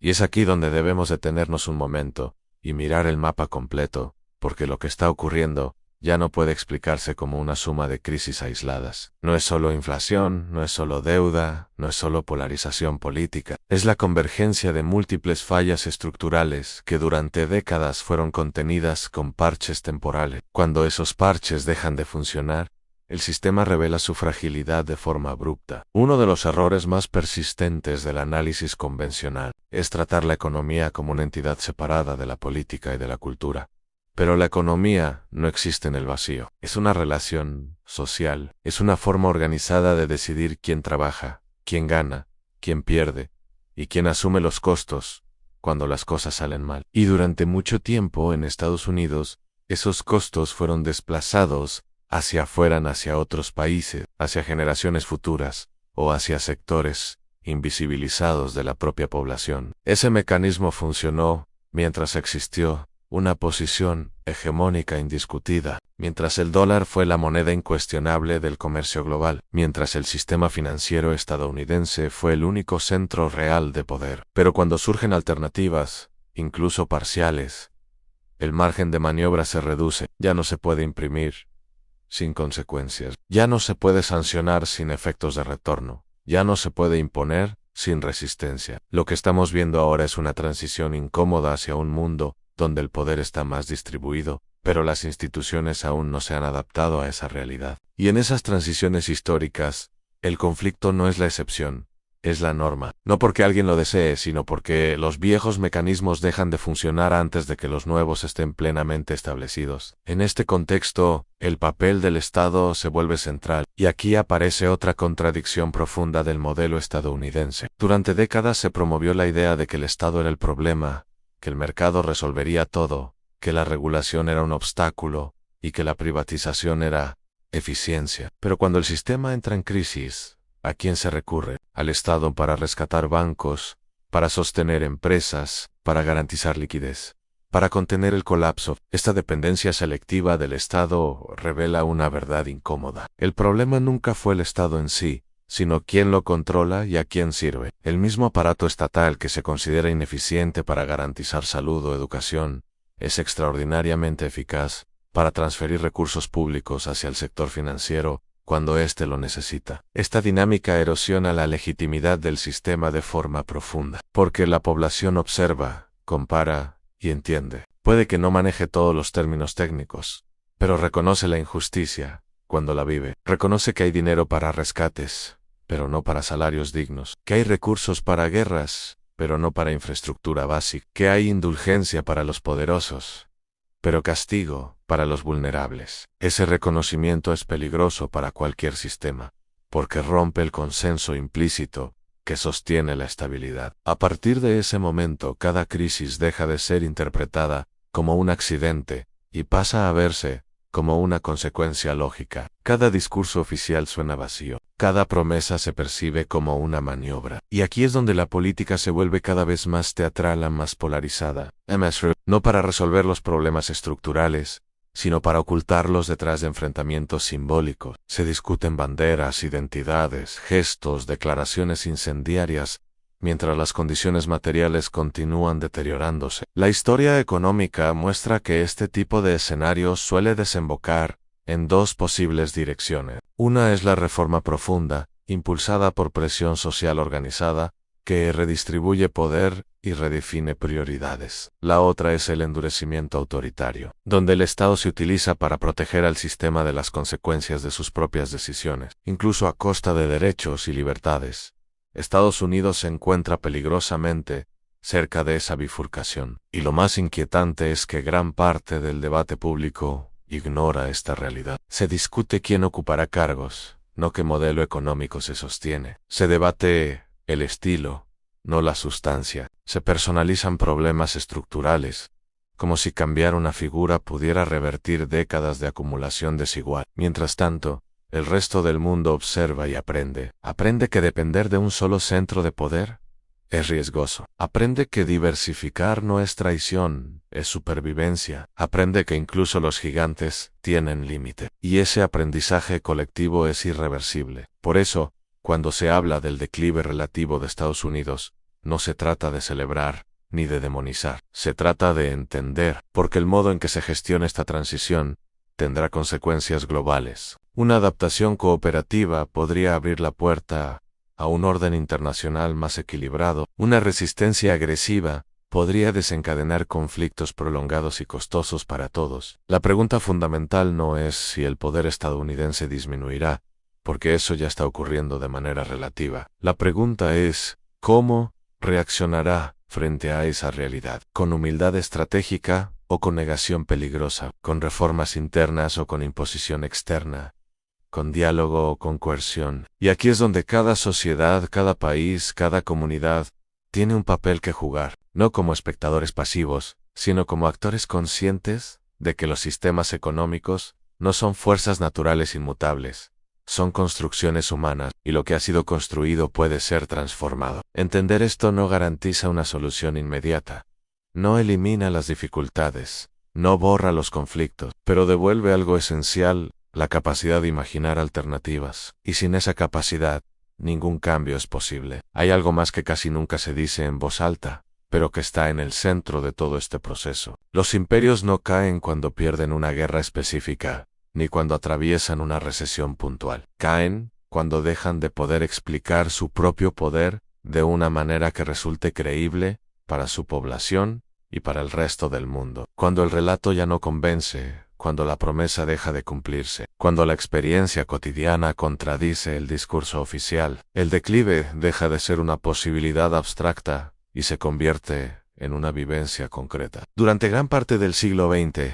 Y es aquí donde debemos detenernos un momento y mirar el mapa completo, porque lo que está ocurriendo ya no puede explicarse como una suma de crisis aisladas. No es solo inflación, no es solo deuda, no es solo polarización política. Es la convergencia de múltiples fallas estructurales que durante décadas fueron contenidas con parches temporales. Cuando esos parches dejan de funcionar, el sistema revela su fragilidad de forma abrupta. Uno de los errores más persistentes del análisis convencional es tratar la economía como una entidad separada de la política y de la cultura. Pero la economía no existe en el vacío. Es una relación social, es una forma organizada de decidir quién trabaja, quién gana, quién pierde y quién asume los costos cuando las cosas salen mal. Y durante mucho tiempo en Estados Unidos, esos costos fueron desplazados hacia afuera, hacia otros países, hacia generaciones futuras o hacia sectores invisibilizados de la propia población. Ese mecanismo funcionó mientras existió una posición hegemónica indiscutida, mientras el dólar fue la moneda incuestionable del comercio global, mientras el sistema financiero estadounidense fue el único centro real de poder. Pero cuando surgen alternativas, incluso parciales, el margen de maniobra se reduce. Ya no se puede imprimir sin consecuencias, ya no se puede sancionar sin efectos de retorno, ya no se puede imponer sin resistencia. Lo que estamos viendo ahora es una transición incómoda hacia un mundo donde el poder está más distribuido, pero las instituciones aún no se han adaptado a esa realidad. Y en esas transiciones históricas, el conflicto no es la excepción, es la norma. No porque alguien lo desee, sino porque los viejos mecanismos dejan de funcionar antes de que los nuevos estén plenamente establecidos. En este contexto, el papel del Estado se vuelve central, y aquí aparece otra contradicción profunda del modelo estadounidense. Durante décadas se promovió la idea de que el Estado era el problema, que el mercado resolvería todo, que la regulación era un obstáculo y que la privatización era eficiencia. Pero cuando el sistema entra en crisis, ¿a quién se recurre? Al Estado para rescatar bancos, para sostener empresas, para garantizar liquidez, para contener el colapso. Esta dependencia selectiva del Estado revela una verdad incómoda. El problema nunca fue el Estado en sí, sino quién lo controla y a quién sirve. El mismo aparato estatal que se considera ineficiente para garantizar salud o educación, es extraordinariamente eficaz para transferir recursos públicos hacia el sector financiero cuando éste lo necesita. Esta dinámica erosiona la legitimidad del sistema de forma profunda, porque la población observa, compara y entiende. Puede que no maneje todos los términos técnicos, pero reconoce la injusticia cuando la vive. Reconoce que hay dinero para rescates, pero no para salarios dignos, que hay recursos para guerras, pero no para infraestructura básica, que hay indulgencia para los poderosos, pero castigo para los vulnerables. Ese reconocimiento es peligroso para cualquier sistema, porque rompe el consenso implícito que sostiene la estabilidad. A partir de ese momento, cada crisis deja de ser interpretada como un accidente y pasa a verse como una consecuencia lógica. Cada discurso oficial suena vacío. Cada promesa se percibe como una maniobra. Y aquí es donde la política se vuelve cada vez más teatral, más polarizada. No para resolver los problemas estructurales, sino para ocultarlos detrás de enfrentamientos simbólicos. Se discuten banderas, identidades, gestos, declaraciones incendiarias, mientras las condiciones materiales continúan deteriorándose. La historia económica muestra que este tipo de escenario suele desembocar en dos posibles direcciones. Una es la reforma profunda, impulsada por presión social organizada, que redistribuye poder y redefine prioridades. La otra es el endurecimiento autoritario, donde el Estado se utiliza para proteger al sistema de las consecuencias de sus propias decisiones, incluso a costa de derechos y libertades. Estados Unidos se encuentra peligrosamente cerca de esa bifurcación, y lo más inquietante es que gran parte del debate público ignora esta realidad. Se discute quién ocupará cargos, no qué modelo económico se sostiene. Se debate el estilo, no la sustancia. Se personalizan problemas estructurales, como si cambiar una figura pudiera revertir décadas de acumulación desigual. Mientras tanto, el resto del mundo observa y aprende. Aprende que depender de un solo centro de poder es riesgoso. Aprende que diversificar no es traición, es supervivencia. Aprende que incluso los gigantes tienen límite. Y ese aprendizaje colectivo es irreversible. Por eso, cuando se habla del declive relativo de Estados Unidos, no se trata de celebrar ni de demonizar. Se trata de entender, porque el modo en que se gestione esta transición tendrá consecuencias globales. Una adaptación cooperativa podría abrir la puerta a un orden internacional más equilibrado. Una resistencia agresiva podría desencadenar conflictos prolongados y costosos para todos. La pregunta fundamental no es si el poder estadounidense disminuirá, porque eso ya está ocurriendo de manera relativa. La pregunta es, ¿cómo reaccionará frente a esa realidad? ¿Con humildad estratégica o con negación peligrosa? ¿Con reformas internas o con imposición externa? ¿Con diálogo o con coerción? Y aquí es donde cada sociedad, cada país, cada comunidad tiene un papel que jugar, no como espectadores pasivos, sino como actores conscientes de que los sistemas económicos no son fuerzas naturales inmutables, son construcciones humanas, y lo que ha sido construido puede ser transformado. Entender esto no garantiza una solución inmediata, no elimina las dificultades, no borra los conflictos, pero devuelve algo esencial, la capacidad de imaginar alternativas, y sin esa capacidad, ningún cambio es posible. Hay algo más que casi nunca se dice en voz alta, pero que está en el centro de todo este proceso. Los imperios no caen cuando pierden una guerra específica, ni cuando atraviesan una recesión puntual. Caen cuando dejan de poder explicar su propio poder de una manera que resulte creíble para su población y para el resto del mundo. Cuando el relato ya no convence, cuando la promesa deja de cumplirse, cuando la experiencia cotidiana contradice el discurso oficial, el declive deja de ser una posibilidad abstracta y se convierte en una vivencia concreta. Durante gran parte del siglo XX,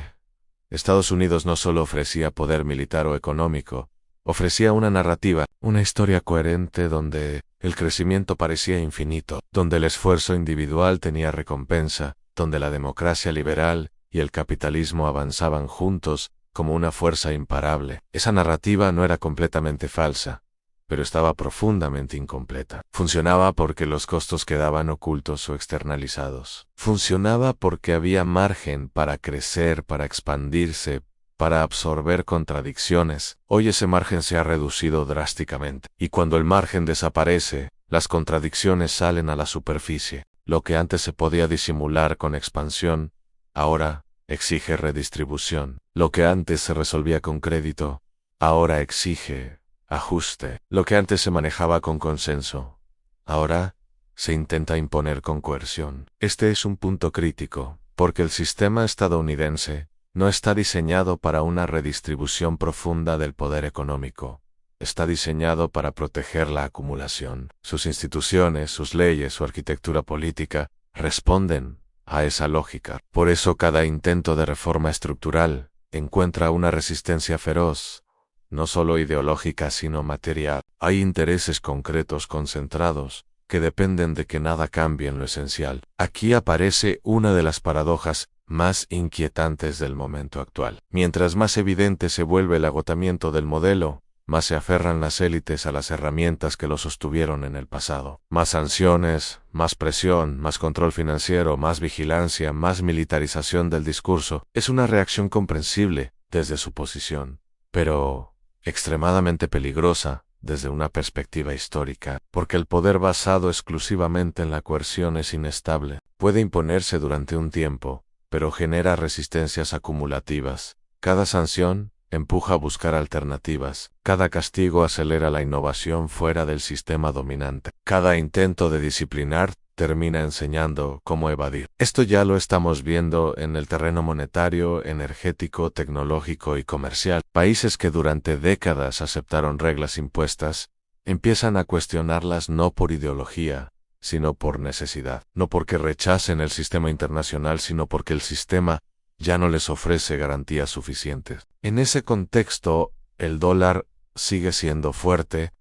Estados Unidos no solo ofrecía poder militar o económico, ofrecía una narrativa, una historia coherente donde el crecimiento parecía infinito, donde el esfuerzo individual tenía recompensa, donde la democracia liberal y el capitalismo avanzaban juntos como una fuerza imparable. Esa narrativa no era completamente falsa, pero estaba profundamente incompleta. Funcionaba porque los costos quedaban ocultos o externalizados. Funcionaba porque había margen para crecer, para expandirse, para absorber contradicciones. Hoy ese margen se ha reducido drásticamente. Y cuando el margen desaparece, las contradicciones salen a la superficie. Lo que antes se podía disimular con expansión, ahora exige redistribución. Lo que antes se resolvía con crédito, ahora exige ajuste. Lo que antes se manejaba con consenso, ahora se intenta imponer con coerción. Este es un punto crítico, porque el sistema estadounidense no está diseñado para una redistribución profunda del poder económico. Está diseñado para proteger la acumulación. Sus instituciones, sus leyes, su arquitectura política responden a esa lógica. Por eso cada intento de reforma estructural encuentra una resistencia feroz, no solo ideológica sino material. Hay intereses concretos concentrados que dependen de que nada cambie en lo esencial. Aquí aparece una de las paradojas más inquietantes del momento actual. Mientras más evidente se vuelve el agotamiento del modelo, más se aferran las élites a las herramientas que lo sostuvieron en el pasado. Más sanciones, más presión, más control financiero, más vigilancia, más militarización del discurso. Es una reacción comprensible desde su posición, pero extremadamente peligrosa desde una perspectiva histórica, porque el poder basado exclusivamente en la coerción es inestable. Puede imponerse durante un tiempo, pero genera resistencias acumulativas. Cada sanción empuja a buscar alternativas. Cada castigo acelera la innovación fuera del sistema dominante. Cada intento de disciplinar termina enseñando cómo evadir. Esto ya lo estamos viendo en el terreno monetario, energético, tecnológico y comercial. Países que durante décadas aceptaron reglas impuestas, empiezan a cuestionarlas no por ideología, sino por necesidad. No porque rechacen el sistema internacional, sino porque el sistema ya no les ofrece garantías suficientes. En ese contexto, el dólar sigue siendo fuerte,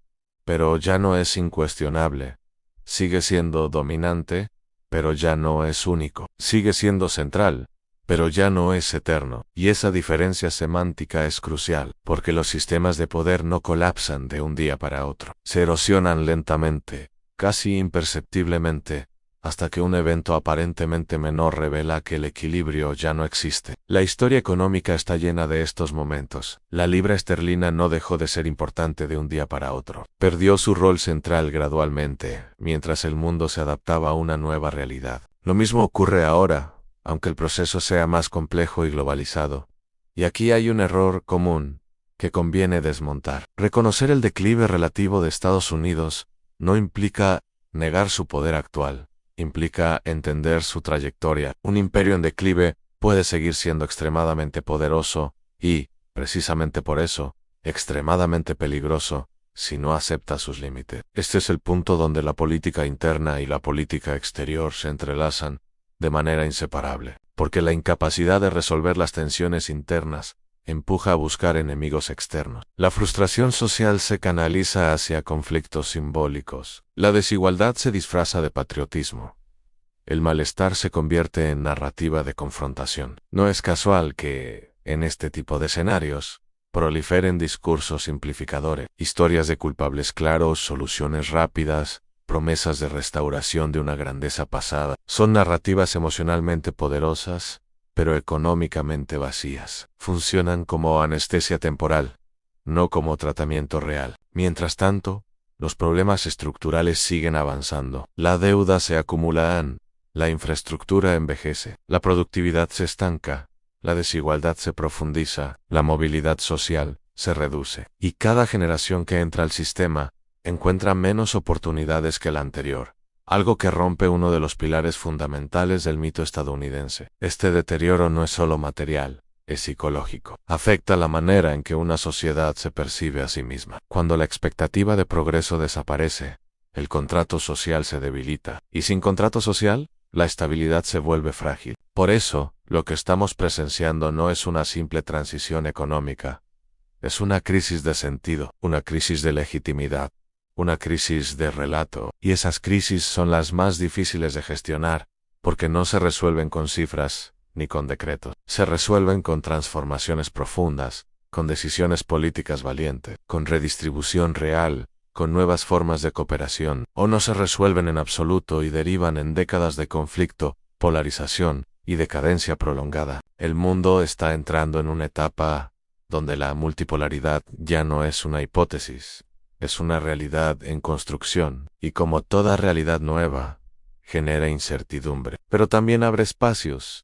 pero ya no es incuestionable. Sigue siendo dominante, pero ya no es único. Sigue siendo central, pero ya no es eterno. Y esa diferencia semántica es crucial, porque los sistemas de poder no colapsan de un día para otro. Se erosionan lentamente, casi imperceptiblemente, hasta que un evento aparentemente menor revela que el equilibrio ya no existe. La historia económica está llena de estos momentos. La libra esterlina no dejó de ser importante de un día para otro. Perdió su rol central gradualmente, mientras el mundo se adaptaba a una nueva realidad. Lo mismo ocurre ahora, aunque el proceso sea más complejo y globalizado. Y aquí hay un error común que conviene desmontar. Reconocer el declive relativo de Estados Unidos no implica negar su poder actual. Implica entender su trayectoria. Un imperio en declive puede seguir siendo extremadamente poderoso y, precisamente por eso, extremadamente peligroso si no acepta sus límites. Este es el punto donde la política interna y la política exterior se entrelazan de manera inseparable, porque la incapacidad de resolver las tensiones internas empuja a buscar enemigos externos. La frustración social se canaliza hacia conflictos simbólicos. La desigualdad se disfraza de patriotismo. El malestar se convierte en narrativa de confrontación. No es casual que, en este tipo de escenarios, proliferen discursos simplificadores, historias de culpables claros, soluciones rápidas, promesas de restauración de una grandeza pasada. Son narrativas emocionalmente poderosas, pero económicamente vacías. Funcionan como anestesia temporal, no como tratamiento real. Mientras tanto, los problemas estructurales siguen avanzando. La deuda se acumula, la infraestructura envejece, la productividad se estanca, la desigualdad se profundiza, la movilidad social se reduce. Y cada generación que entra al sistema encuentra menos oportunidades que la anterior. Algo que rompe uno de los pilares fundamentales del mito estadounidense. Este deterioro no es solo material, es psicológico. Afecta la manera en que una sociedad se percibe a sí misma. Cuando la expectativa de progreso desaparece, el contrato social se debilita. Y sin contrato social, la estabilidad se vuelve frágil. Por eso, lo que estamos presenciando no es una simple transición económica. Es una crisis de sentido, una crisis de legitimidad, una crisis de relato, y esas crisis son las más difíciles de gestionar, porque no se resuelven con cifras ni con decretos. Se resuelven con transformaciones profundas, con decisiones políticas valientes, con redistribución real, con nuevas formas de cooperación, o no se resuelven en absoluto y derivan en décadas de conflicto, polarización y decadencia prolongada. El mundo está entrando en una etapa donde la multipolaridad ya no es una hipótesis. Es una realidad en construcción, y como toda realidad nueva, genera incertidumbre. Pero también abre espacios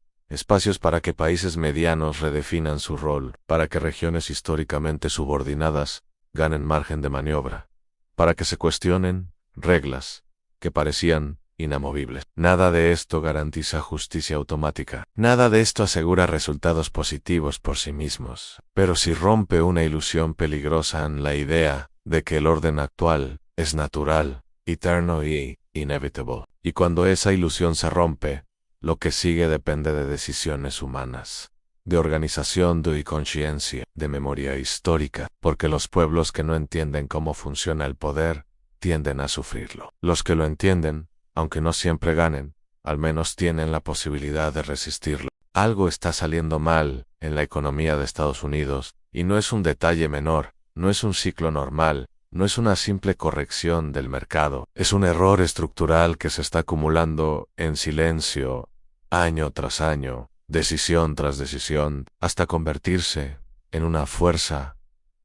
para que países medianos redefinan su rol, para que regiones históricamente subordinadas ganen margen de maniobra, para que se cuestionen reglas que parecían inamovibles. Nada de esto garantiza justicia automática. Nada de esto asegura resultados positivos por sí mismos. Pero sí rompe una ilusión peligrosa en la idea de que el orden actual es natural, eterno y inevitable. Y cuando esa ilusión se rompe, lo que sigue depende de decisiones humanas, de organización y conciencia, de memoria histórica, porque los pueblos que no entienden cómo funciona el poder tienden a sufrirlo. Los que lo entienden, aunque no siempre ganen, al menos tienen la posibilidad de resistirlo. Algo está saliendo mal en la economía de Estados Unidos, y no es un detalle menor. No es un ciclo normal, no es una simple corrección del mercado, es un error estructural que se está acumulando en silencio, año tras año, decisión tras decisión, hasta convertirse en una fuerza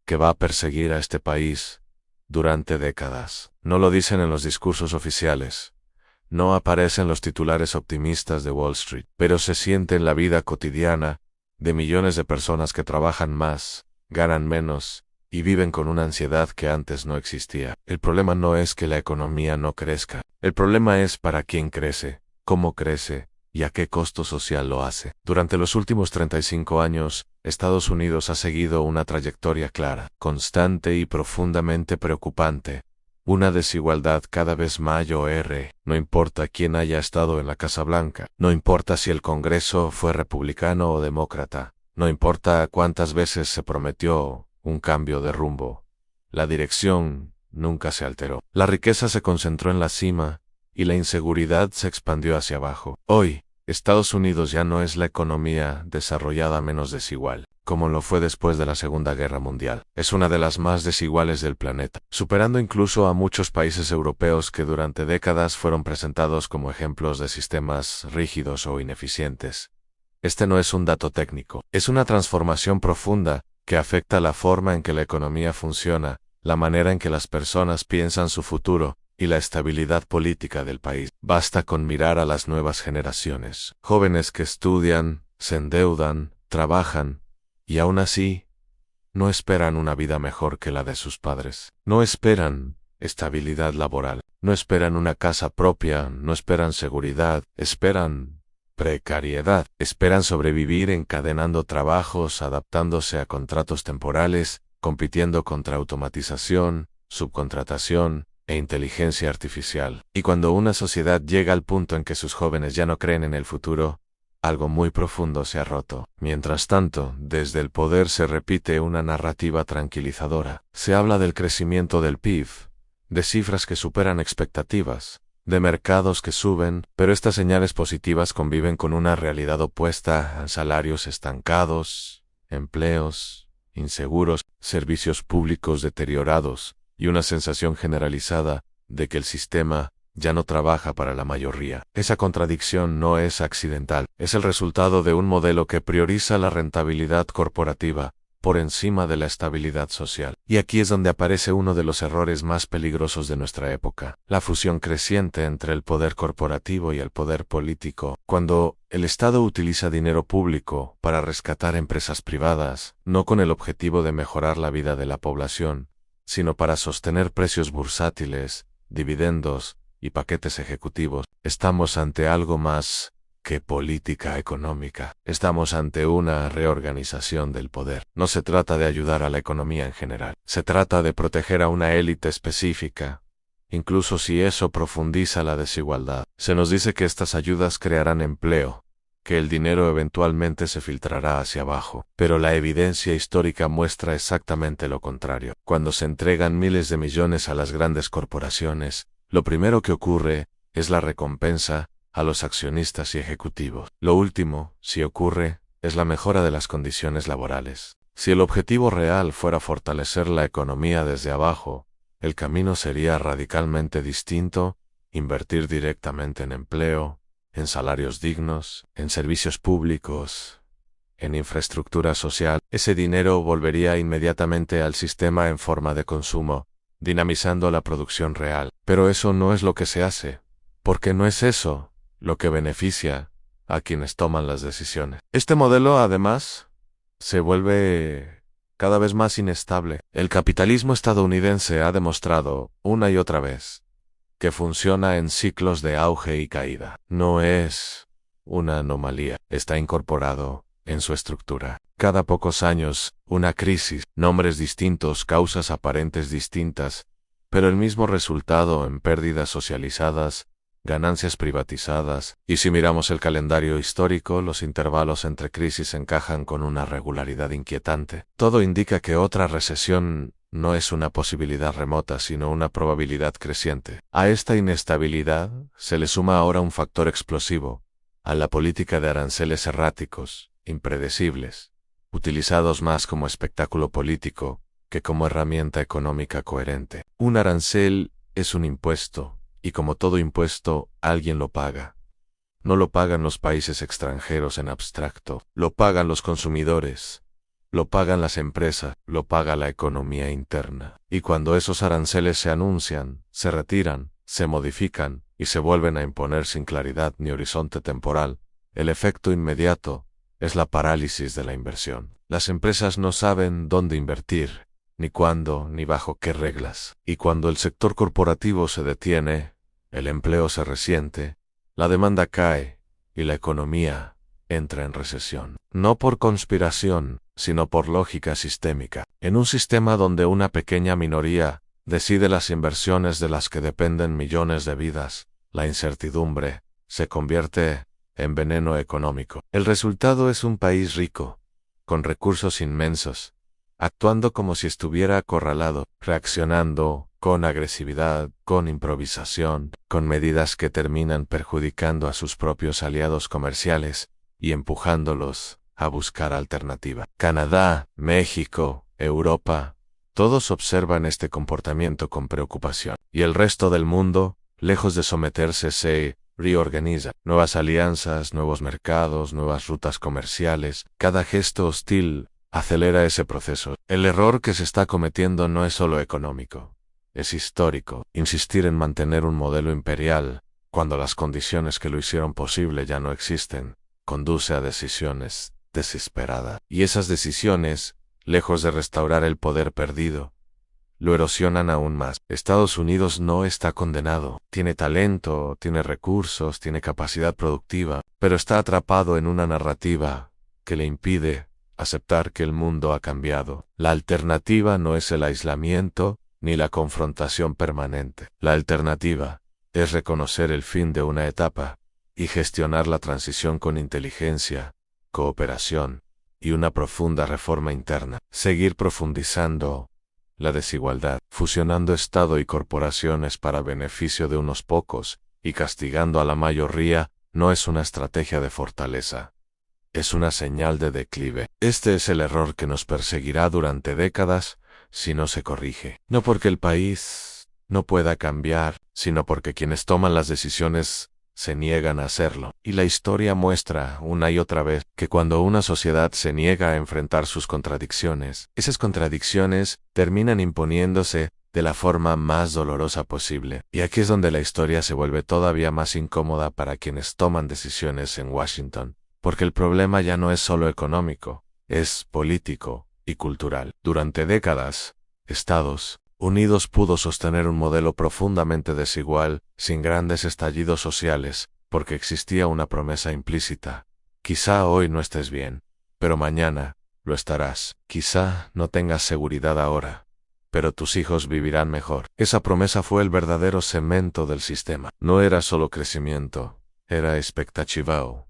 que va a perseguir a este país durante décadas. No lo dicen en los discursos oficiales, no aparecen los titulares optimistas de Wall Street, pero se siente en la vida cotidiana de millones de personas que trabajan más, ganan menos, y viven con una ansiedad que antes no existía. El problema no es que la economía no crezca. El problema es para quién crece, cómo crece y a qué costo social lo hace. Durante los últimos 35 años, Estados Unidos ha seguido una trayectoria clara, constante y profundamente preocupante. Una desigualdad cada vez mayor. No importa quién haya estado en la Casa Blanca, no importa si el Congreso fue republicano o demócrata, no importa cuántas veces se prometió un cambio de rumbo. La dirección nunca se alteró. La riqueza se concentró en la cima y la inseguridad se expandió hacia abajo. Hoy, Estados Unidos ya no es la economía desarrollada menos desigual. como lo fue después de la Segunda Guerra Mundial. Es una de las más desiguales del planeta, superando incluso a muchos países europeos que durante décadas fueron presentados como ejemplos de sistemas rígidos o ineficientes. Este no es un dato técnico, es una transformación profunda que afecta la forma en que la economía funciona, la manera en que las personas piensan su futuro y la estabilidad política del país. Basta con mirar a las nuevas generaciones, jóvenes que estudian, se endeudan, trabajan, y aún así, no esperan una vida mejor que la de sus padres. No esperan estabilidad laboral, no esperan una casa propia, no esperan seguridad, esperan precariedad, esperan sobrevivir encadenando trabajos, adaptándose a contratos temporales, compitiendo contra automatización, subcontratación e inteligencia artificial. Y cuando una sociedad llega al punto en que sus jóvenes ya no creen en el futuro, algo muy profundo se ha roto. Mientras tanto, desde el poder se repite una narrativa tranquilizadora. Se habla del crecimiento del PIB, de cifras que superan expectativas, de mercados que suben, pero estas señales positivas conviven con una realidad opuesta: salarios estancados, empleos inseguros, servicios públicos deteriorados y una sensación generalizada de que el sistema ya no trabaja para la mayoría. Esa contradicción no es accidental, es el resultado de un modelo que prioriza la rentabilidad corporativa por encima de la estabilidad social. Y aquí es donde aparece uno de los errores más peligrosos de nuestra época: la fusión creciente entre el poder corporativo y el poder político. Cuando el Estado utiliza dinero público para rescatar empresas privadas, no con el objetivo de mejorar la vida de la población, sino para sostener precios bursátiles, dividendos y paquetes ejecutivos, estamos ante algo más que política económica. Estamos ante una reorganización del poder. No se trata de ayudar a la economía en general. Se trata de proteger a una élite específica, incluso si eso profundiza la desigualdad. Se nos dice que estas ayudas crearán empleo, que el dinero eventualmente se filtrará hacia abajo. Pero la evidencia histórica muestra exactamente lo contrario. Cuando se entregan miles de millones a las grandes corporaciones, lo primero que ocurre es la recompensa a los accionistas y ejecutivos. Lo último, si ocurre, es la mejora de las condiciones laborales. Si el objetivo real fuera fortalecer la economía desde abajo, el camino sería radicalmente distinto: invertir directamente en empleo, en salarios dignos, en servicios públicos, en infraestructura social. Ese dinero volvería inmediatamente al sistema en forma de consumo, dinamizando la producción real. Pero eso no es lo que se hace, porque no es eso lo que beneficia a quienes toman las decisiones. Este modelo, además, se vuelve cada vez más inestable. El capitalismo estadounidense ha demostrado, una y otra vez, que funciona en ciclos de auge y caída. No es una anomalía, está incorporado en su estructura. Cada pocos años, una crisis, nombres distintos, causas aparentes distintas, pero el mismo resultado en pérdidas socializadas, ganancias privatizadas. Y si miramos el calendario histórico, los intervalos entre crisis encajan con una regularidad inquietante. Todo indica que otra recesión no es una posibilidad remota, sino una probabilidad creciente. A esta inestabilidad se le suma ahora un factor explosivo: a la política de aranceles erráticos, impredecibles, utilizados más como espectáculo político que como herramienta económica coherente. Un arancel es un impuesto, y como todo impuesto, alguien lo paga. No lo pagan los países extranjeros en abstracto, lo pagan los consumidores, lo pagan las empresas, lo paga la economía interna. Y cuando esos aranceles se anuncian, se retiran, se modifican y se vuelven a imponer sin claridad ni horizonte temporal, el efecto inmediato es la parálisis de la inversión. Las empresas no saben dónde invertir, ni cuándo, ni bajo qué reglas. Y cuando el sector corporativo se detiene, el empleo se resiente, la demanda cae y la economía entra en recesión. No por conspiración, sino por lógica sistémica. En un sistema donde una pequeña minoría decide las inversiones de las que dependen millones de vidas, la incertidumbre se convierte en veneno económico. El resultado es un país rico, con recursos inmensos, actuando como si estuviera acorralado, reaccionando con agresividad, con improvisación, con medidas que terminan perjudicando a sus propios aliados comerciales y empujándolos a buscar alternativa. Canadá, México, Europa, todos observan este comportamiento con preocupación. Y el resto del mundo, lejos de someterse, se reorganiza. Nuevas alianzas, nuevos mercados, nuevas rutas comerciales. Cada gesto hostil acelera ese proceso. El error que se está cometiendo no es solo económico, es histórico. Insistir en mantener un modelo imperial, cuando las condiciones que lo hicieron posible ya no existen, conduce a decisiones desesperadas. Y esas decisiones, lejos de restaurar el poder perdido, lo erosionan aún más. Estados Unidos no está condenado. Tiene talento, tiene recursos, tiene capacidad productiva, pero está atrapado en una narrativa que le impide aceptar que el mundo ha cambiado. La alternativa no es el aislamiento ni la confrontación permanente. La alternativa es reconocer el fin de una etapa y gestionar la transición con inteligencia, cooperación y una profunda reforma interna. Seguir profundizando la desigualdad, fusionando Estado y corporaciones para beneficio de unos pocos y castigando a la mayoría, no es una estrategia de fortaleza. Es una señal de declive. Este es el error que nos perseguirá durante décadas si no se corrige. No porque el país no pueda cambiar, sino porque quienes toman las decisiones se niegan a hacerlo. Y la historia muestra una y otra vez que cuando una sociedad se niega a enfrentar sus contradicciones, esas contradicciones terminan imponiéndose de la forma más dolorosa posible. Y aquí es donde la historia se vuelve todavía más incómoda para quienes toman decisiones en Washington, porque el problema ya no es solo económico, es político y cultural. Durante décadas, Estados Unidos pudo sostener un modelo profundamente desigual, sin grandes estallidos sociales, porque existía una promesa implícita. Quizá hoy no estés bien, pero mañana lo estarás. Quizá no tengas seguridad ahora, pero tus hijos vivirán mejor. Esa promesa fue el verdadero cemento del sistema. No era solo crecimiento, era expectativa.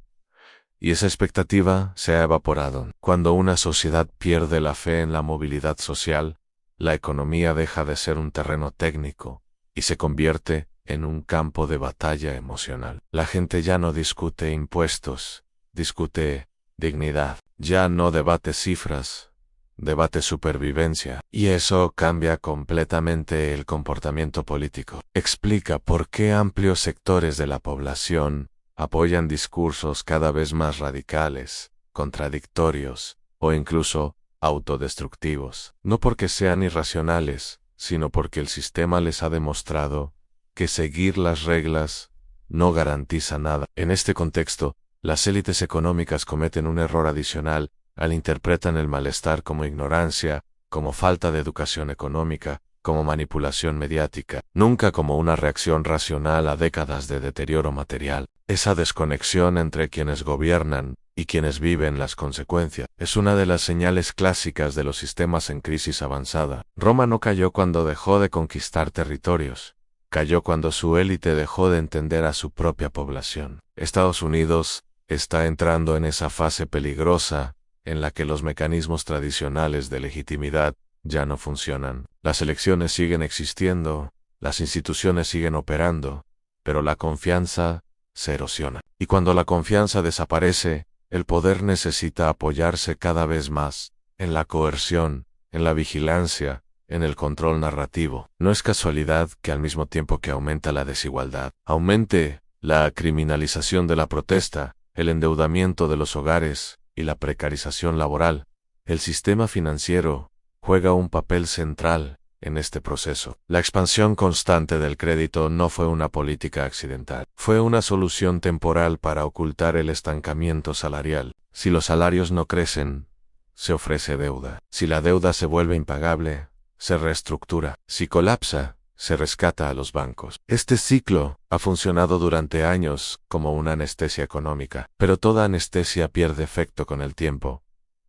Y esa expectativa se ha evaporado. Cuando una sociedad pierde la fe en la movilidad social, la economía deja de ser un terreno técnico y se convierte en un campo de batalla emocional. La gente ya no discute impuestos, discute dignidad. Ya no debate cifras, debate supervivencia. Y eso cambia completamente el comportamiento político. Explica por qué amplios sectores de la población apoyan discursos cada vez más radicales, contradictorios o incluso autodestructivos. No porque sean irracionales, sino porque el sistema les ha demostrado que seguir las reglas no garantiza nada. En este contexto, las élites económicas cometen un error adicional al interpretar el malestar como ignorancia, como falta de educación económica, como manipulación mediática, nunca como una reacción racional a décadas de deterioro material. Esa desconexión entre quienes gobiernan y quienes viven las consecuencias es una de las señales clásicas de los sistemas en crisis avanzada. Roma no cayó cuando dejó de conquistar territorios, cayó cuando su élite dejó de entender a su propia población. Estados Unidos está entrando en esa fase peligrosa en la que los mecanismos tradicionales de legitimidad ya no funcionan. Las elecciones siguen existiendo, las instituciones siguen operando, pero la confianza se erosiona. Y cuando la confianza desaparece, el poder necesita apoyarse cada vez más en la coerción, en la vigilancia, en el control narrativo. No es casualidad que al mismo tiempo que aumenta la desigualdad, aumente la criminalización de la protesta, el endeudamiento de los hogares y la precarización laboral. El sistema financiero juega un papel central en este proceso. La expansión constante del crédito no fue una política accidental. Fue una solución temporal para ocultar el estancamiento salarial. Si los salarios no crecen, se ofrece deuda. Si la deuda se vuelve impagable, se reestructura. Si colapsa, se rescata a los bancos. Este ciclo ha funcionado durante años como una anestesia económica, pero toda anestesia pierde efecto con el tiempo.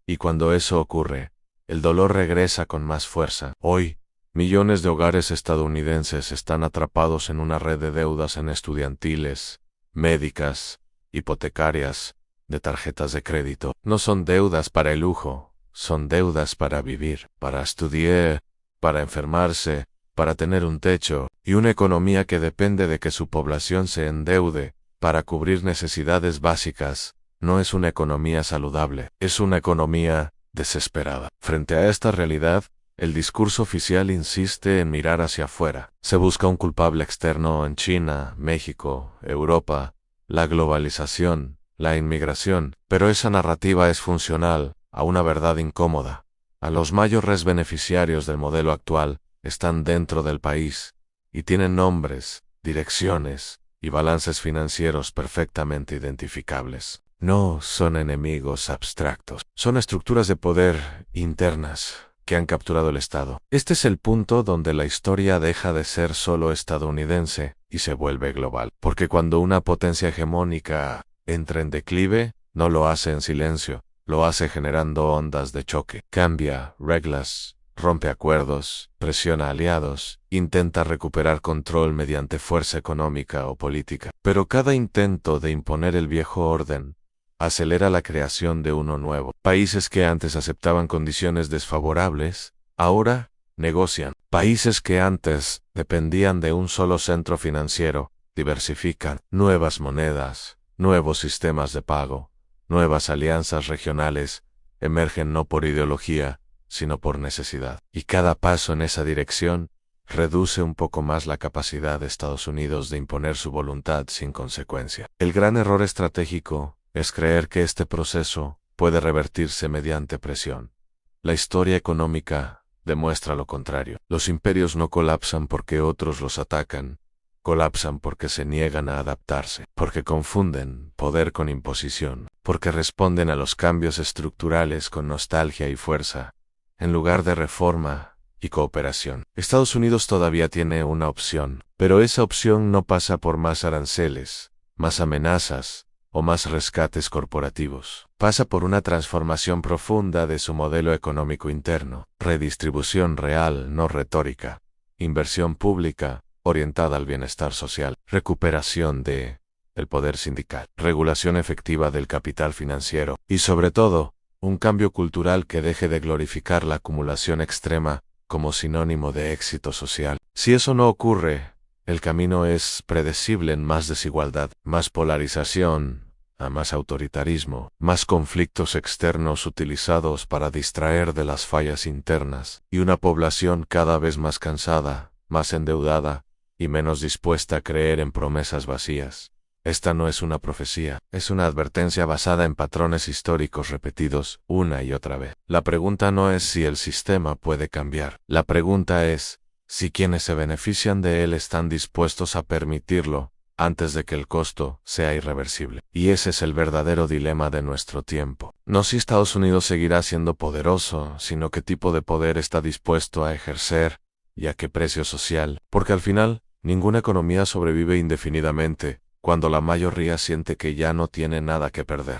Y cuando eso ocurre, el dolor regresa con más fuerza. Hoy, millones de hogares estadounidenses están atrapados en una red de deudas en estudiantiles, médicas, hipotecarias, de tarjetas de crédito. No son deudas para el lujo, son deudas para vivir, para estudiar, para enfermarse, para tener un techo, y una economía que depende de que su población se endeude para cubrir necesidades básicas, no es una economía saludable, es una economía desesperada. Frente a esta realidad, el discurso oficial insiste en mirar hacia afuera. Se busca un culpable externo en China, México, Europa, la globalización, la inmigración, pero esa narrativa es funcional a una verdad incómoda. A los mayores beneficiarios del modelo actual están dentro del país y tienen nombres, direcciones y balances financieros perfectamente identificables. No son enemigos abstractos, son estructuras de poder internas que han capturado el Estado. Este es el punto donde la historia deja de ser solo estadounidense y se vuelve global. Porque cuando una potencia hegemónica entra en declive, no lo hace en silencio, lo hace generando ondas de choque. Cambia reglas, rompe acuerdos, presiona aliados, intenta recuperar control mediante fuerza económica o política. Pero cada intento de imponer el viejo orden acelera la creación de uno nuevo. Países que antes aceptaban condiciones desfavorables, ahora negocian. Países que antes dependían de un solo centro financiero, diversifican. Nuevas monedas, nuevos sistemas de pago, nuevas alianzas regionales, emergen no por ideología, sino por necesidad. Y cada paso en esa dirección reduce un poco más la capacidad de Estados Unidos de imponer su voluntad sin consecuencia. El gran error estratégico es creer que este proceso puede revertirse mediante presión. La historia económica demuestra lo contrario. Los imperios no colapsan porque otros los atacan, colapsan porque se niegan a adaptarse, porque confunden poder con imposición, porque responden a los cambios estructurales con nostalgia y fuerza, en lugar de reforma y cooperación. Estados Unidos todavía tiene una opción, pero esa opción no pasa por más aranceles, más amenazas, o más rescates corporativos. Pasa por una transformación profunda de su modelo económico interno, redistribución real, no retórica, inversión pública, orientada al bienestar social, recuperación del poder sindical, regulación efectiva del capital financiero, y sobre todo, un cambio cultural que deje de glorificar la acumulación extrema como sinónimo de éxito social. Si eso no ocurre, el camino es predecible en más desigualdad, más polarización, a más autoritarismo, más conflictos externos utilizados para distraer de las fallas internas, y una población cada vez más cansada, más endeudada, y menos dispuesta a creer en promesas vacías. Esta no es una profecía, es una advertencia basada en patrones históricos repetidos una y otra vez. La pregunta no es si el sistema puede cambiar, la pregunta es si quienes se benefician de él están dispuestos a permitirlo antes de que el costo sea irreversible. Y ese es el verdadero dilema de nuestro tiempo. No si Estados Unidos seguirá siendo poderoso, sino qué tipo de poder está dispuesto a ejercer y a qué precio social. Porque al final, ninguna economía sobrevive indefinidamente cuando la mayoría siente que ya no tiene nada que perder.